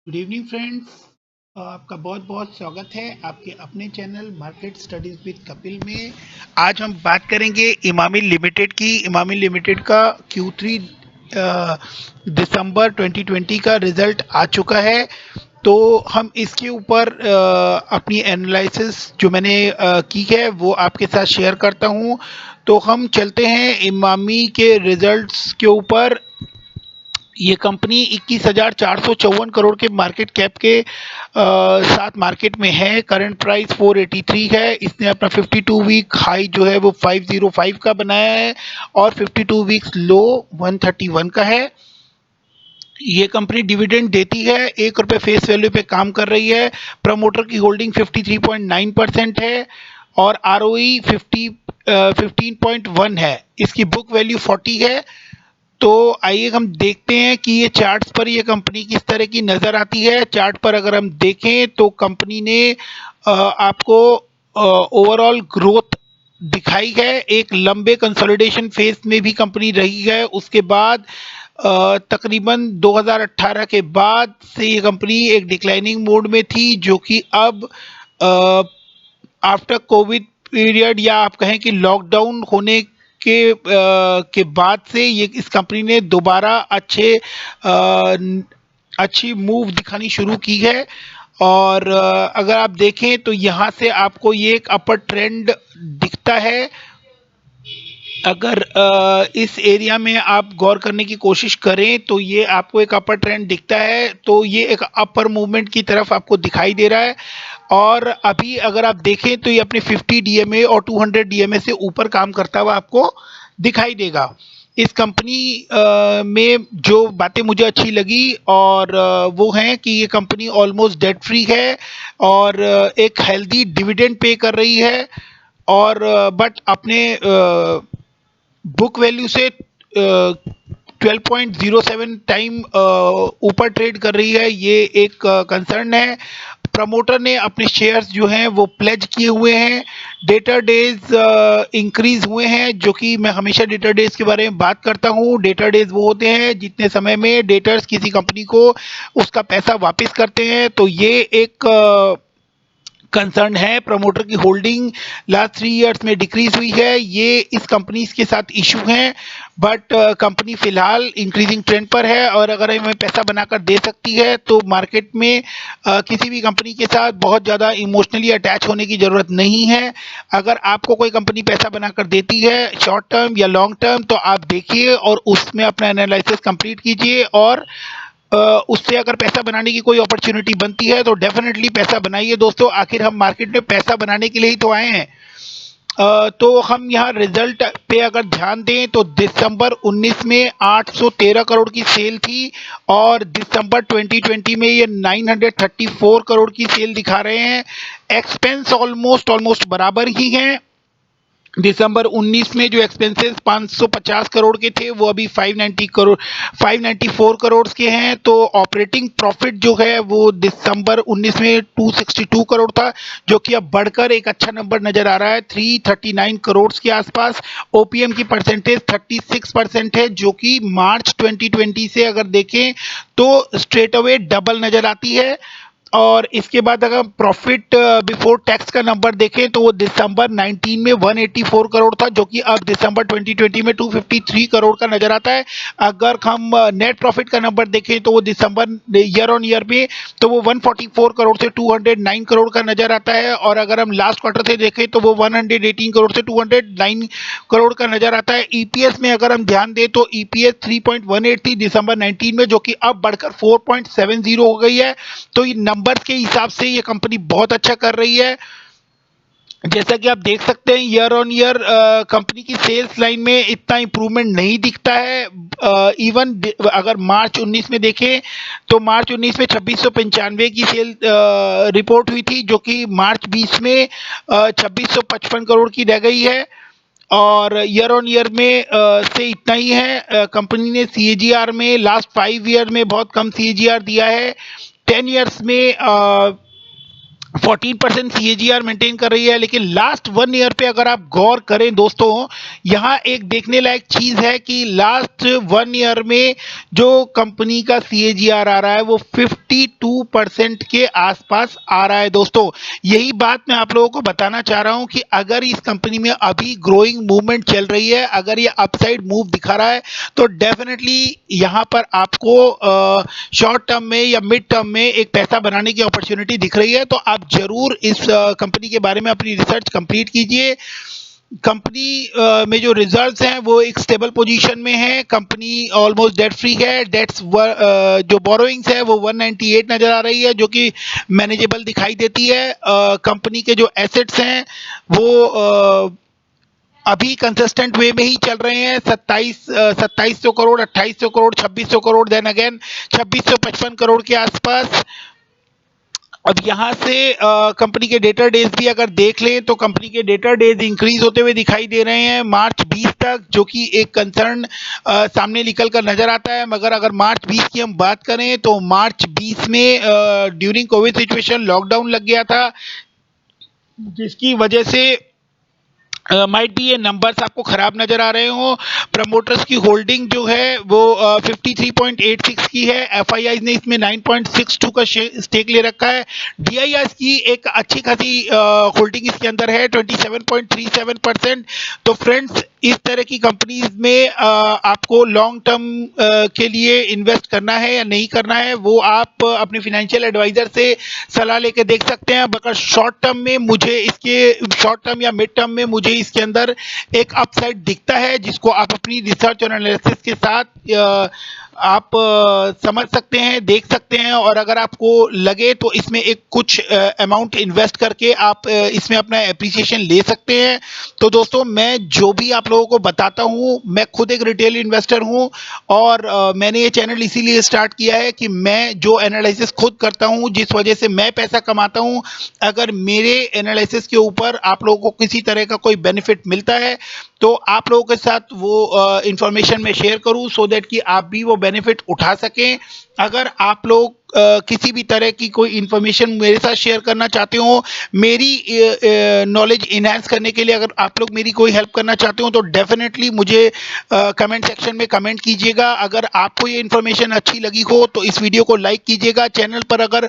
Good evening friends. आपका बहुत बहुत स्वागत है आपके अपने channel market studies with Kapil में। आज हम बात करेंगे इमामी लिमिटेड की। इमामी लिमिटेड का Q3 दिसंबर 2020 का रिजल्ट आ चुका है, तो हम इसके ऊपर अपनी एनालिसिस जो मैंने की है वो आपके साथ शेयर करता हूं। तो हम चलते हैं इमामी के रिजल्ट्स के ऊपर। ये कंपनी 21,454 करोड़ के मार्केट कैप के साथ मार्केट में है। करंट प्राइस 483 है। इसने अपना 52 वीक हाई जो है वो 505 का बनाया है और 52 वीक्स लो 131 का है। ये कंपनी डिविडेंड देती है, 1 रुपये फेस वैल्यू पे काम कर रही है। प्रमोटर की होल्डिंग 53.9% है और आरओई 15.1 है। इसकी बुक वैल्यू 40 है। तो आइए हम देखते हैं कि ये चार्ट्स पर ये कंपनी किस तरह की नज़र आती है। चार्ट पर अगर हम देखें तो कंपनी ने आपको ओवरऑल ग्रोथ दिखाई है। एक लंबे कंसोलिडेशन फेज में भी कंपनी रही है। उसके बाद तकरीबन 2018 के बाद से ये कंपनी एक डिक्लाइनिंग मोड में थी, जो कि अब आफ्टर कोविड पीरियड या आप कहें कि लॉकडाउन होने के बाद से ये इस कंपनी ने दोबारा अच्छी मूव दिखानी शुरू की है। और अगर आप देखें तो यहाँ से आपको ये एक अपर ट्रेंड दिखता है। अगर इस एरिया में आप गौर करने की कोशिश करें तो ये आपको एक अपर ट्रेंड दिखता है, तो ये एक अपर मूवमेंट की तरफ आपको दिखाई दे रहा है। और अभी अगर आप देखें तो ये अपने 50 डीएमए और 200 डीएमए से ऊपर काम करता हुआ आपको दिखाई देगा। इस कंपनी में जो बातें मुझे अच्छी लगी और वो हैं कि ये कंपनी ऑलमोस्ट डेट फ्री है और एक हेल्दी डिविडेंड पे कर रही है और बट अपने बुक वैल्यू से 12.07 टाइम ऊपर ट्रेड कर रही है। ये एक कंसर्न है। प्रमोटर ने अपने शेयर्स जो हैं वो प्लेज किए हुए हैं। डेटर डेज इंक्रीज हुए हैं, जो कि मैं हमेशा डेटर डेज के बारे में बात करता हूं। डेटर डेज वो होते हैं जितने समय में डेटर्स किसी कंपनी को उसका पैसा वापस करते हैं। तो ये एक कंसर्न है। प्रमोटर की होल्डिंग लास्ट 3 इयर्स में डिक्रीज हुई है। ये इस कंपनी के साथ इशू हैं, बट कंपनी फिलहाल इंक्रीजिंग ट्रेंड पर है और अगर हमें पैसा बनाकर दे सकती है तो मार्केट में किसी भी कंपनी के साथ बहुत ज़्यादा इमोशनली अटैच होने की ज़रूरत नहीं है। अगर आपको कोई कंपनी पैसा बनाकर देती है शॉर्ट टर्म या लॉन्ग टर्म, तो आप देखिए और उसमें अपना एनालिसिस कंप्लीट कीजिए और उससे अगर पैसा बनाने की कोई अपॉर्चुनिटी बनती है तो डेफिनेटली पैसा बनाइए दोस्तों। आखिर हम मार्केट में पैसा बनाने के लिए ही तो आए हैं। तो हम यहाँ रिजल्ट पे अगर ध्यान दें तो दिसंबर 19 में 813 करोड़ की सेल थी और दिसंबर 2020 में ये 934 करोड़ की सेल दिखा रहे हैं। एक्सपेंस ऑलमोस्ट बराबर ही हैं। दिसंबर 19 में जो एक्सपेंसेस 550 करोड़ के थे वो अभी 594 करोड़ के हैं। तो ऑपरेटिंग प्रॉफिट जो है वो दिसंबर 19 में 262 करोड़ था, जो कि अब बढ़कर एक अच्छा नंबर नजर आ रहा है 339 करोड़ के आसपास। ओपीएम की परसेंटेज 36% है, जो कि मार्च 2020 से अगर देखें तो स्ट्रेट अवे डबल नजर आती है। और इसके बाद अगर प्रॉफिट बिफोर टैक्स का नंबर देखें तो वो दिसंबर 19 में 184 करोड़ था, जो कि अब दिसंबर 2020 में 253 करोड़ का नजर आता है। अगर हम नेट प्रॉफिट का नंबर देखें तो वो दिसंबर ईयर ऑन ईयर में तो वो 144 करोड़ से 209 करोड़ का नजर आता है। और अगर हम लास्ट क्वार्टर से देखें तो वो 118 करोड़ से 209 करोड़ का नजर आता है। ईपीएस में अगर हम ध्यान दें तो ईपीएस 3.18 थी दिसंबर 19 में, जो कि अब बढ़कर 4.70 हो गई है। तो ये नंबर्स के हिसाब से ये कंपनी बहुत अच्छा कर रही है। जैसा कि आप देख सकते हैं ईयर ऑन ईयर कंपनी की सेल्स लाइन में इतना इंप्रूवमेंट नहीं दिखता है। इवन अगर मार्च 19 में देखें तो मार्च 19 में 2695 की सेल रिपोर्ट हुई थी, जो कि मार्च 20 में 2655 करोड़ की रह गई है। और ईयर ऑन ईयर में से इतना ही है। कंपनी ने सीएजीआर में लास्ट 5 ईयर में बहुत कम सीएजीआर दिया है। 10 इयर्स में 14% सीएजीआर मेंटेन कर रही है। लेकिन लास्ट 1 ईयर पे अगर आप गौर करें दोस्तों, यहाँ एक देखने लायक चीज है कि लास्ट 1 ईयर में जो कंपनी का सीएजीआर आ रहा है वो 52% के आसपास आ रहा है दोस्तों। यही बात मैं आप लोगों को बताना चाह रहा हूं कि अगर इस कंपनी में अभी ग्रोइंग मूवमेंट चल रही है, अगर ये अपसाइड मूव दिखा रहा है, तो डेफिनेटली यहाँ पर आपको शॉर्ट टर्म में या मिड टर्म में एक पैसा बनाने की अपॉर्चुनिटी दिख रही है। तो आप जरूर इस कंपनी के बारे में अपनी रिसर्च कंप्लीट कीजिए। कंपनी में जो रिजर्व्स हैं वो एक स्टेबल पोजीशन में है। कंपनी ऑलमोस्ट डेट फ्री है। डेट्स जो बोरोइंग्स है वो 198 नजर आ रही है, जो कि मैनेजेबल दिखाई देती है। कंपनी के जो एसेट्स हैं वो अभी कंसिस्टेंट वे में ही चल रहे हैं। 2700 करोड़, 2800 करोड़, 2600 करोड़, देन अगेन 2655 करोड़ के आसपास। अब यहाँ से कंपनी के डेटर डेज भी अगर देख लें तो कंपनी के डेटर डेज इंक्रीज होते हुए दिखाई दे रहे हैं मार्च 20 तक, जो कि एक कंसर्न सामने निकल कर नजर आता है। मगर अगर मार्च 20 की हम बात करें तो मार्च 20 में ड्यूरिंग कोविड सिचुएशन लॉकडाउन लग गया था, जिसकी वजह से माइट भी ये नंबर्स आपको खराब नजर आ रहे हो। प्रमोटर्स की होल्डिंग जो है वो 53.86 की है। एफआईआई ने इसमें 9.62 का स्टेक ले रखा है। डीआईआईस की एक अच्छी खासी होल्डिंग इसके अंदर है, 27.37%। तो फ्रेंड्स, इस तरह की कंपनीज में आपको लॉन्ग टर्म के लिए इन्वेस्ट करना है या नहीं करना है, वो आप अपने फिनेंशियल एडवाइजर से सलाह लेके देख सकते हैं। मगर शॉर्ट टर्म में मुझे इसके शॉर्ट टर्म या मिड टर्म में मुझे इसके अंदर एक अपसाइड दिखता है, जिसको आप अपनी रिसर्च और एनालिसिस के साथ आप समझ सकते हैं, देख सकते हैं। और अगर आपको लगे तो इसमें एक कुछ अमाउंट इन्वेस्ट करके आप इसमें अपना एप्रिसिएशन ले सकते हैं। तो दोस्तों, मैं जो भी आप लोगों को बताता हूं, मैं खुद एक रिटेल इन्वेस्टर हूं और मैंने ये चैनल इसीलिए स्टार्ट किया है कि मैं जो एनालिसिस खुद करता हूं, जिस वजह से मैं पैसा कमाता हूं, अगर मेरे एनालिसिस के ऊपर आप लोगों को किसी तरह का कोई बेनिफिट मिलता है तो आप लोगों के साथ वो इंफॉर्मेशन मैं शेयर करूं, सो दैट कि आप भी वो बेनिफिट उठा सकें। अगर आप लोग किसी भी तरह की कोई इंफॉर्मेशन मेरे साथ शेयर करना चाहते हो, मेरी नॉलेज इनहेंस करने के लिए अगर आप लोग मेरी कोई हेल्प करना चाहते हो, तो डेफिनेटली मुझे कमेंट सेक्शन में कमेंट कीजिएगा। अगर आपको ये इन्फॉर्मेशन अच्छी लगी हो तो इस वीडियो को लाइक कीजिएगा। चैनल पर अगर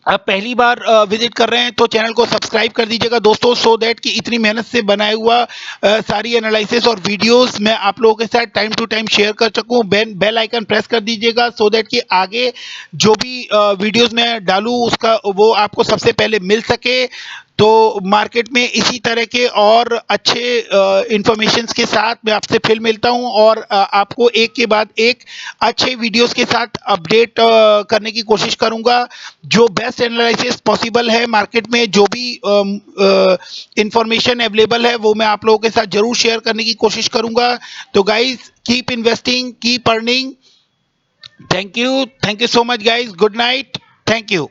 आप पहली बार विजिट कर रहे हैं तो चैनल को सब्सक्राइब कर दीजिएगा दोस्तों, सो दैट कि इतनी मेहनत से बनाया हुआ सारी एनालिसिस और वीडियोस मैं आप लोगों के साथ टाइम टू टाइम शेयर कर सकूं। बेल आइकन प्रेस कर दीजिएगा, सो दैट कि आगे जो भी वीडियोस मैं डालूं उसका वो आपको सबसे पहले मिल सके। तो मार्केट में इसी तरह के और अच्छे इंफॉर्मेशंस के साथ मैं आपसे फिर मिलता हूं और आपको एक के बाद एक अच्छे वीडियोस के साथ अपडेट करने की कोशिश करूंगा। जो बेस्ट एनालिसिस पॉसिबल है मार्केट में, जो भी इंफॉर्मेशन अवेलेबल है, वो मैं आप लोगों के साथ जरूर शेयर करने की कोशिश करूंगा। तो guys, keep investing, keep earning. Thank you so much guys. Good night. Thank you.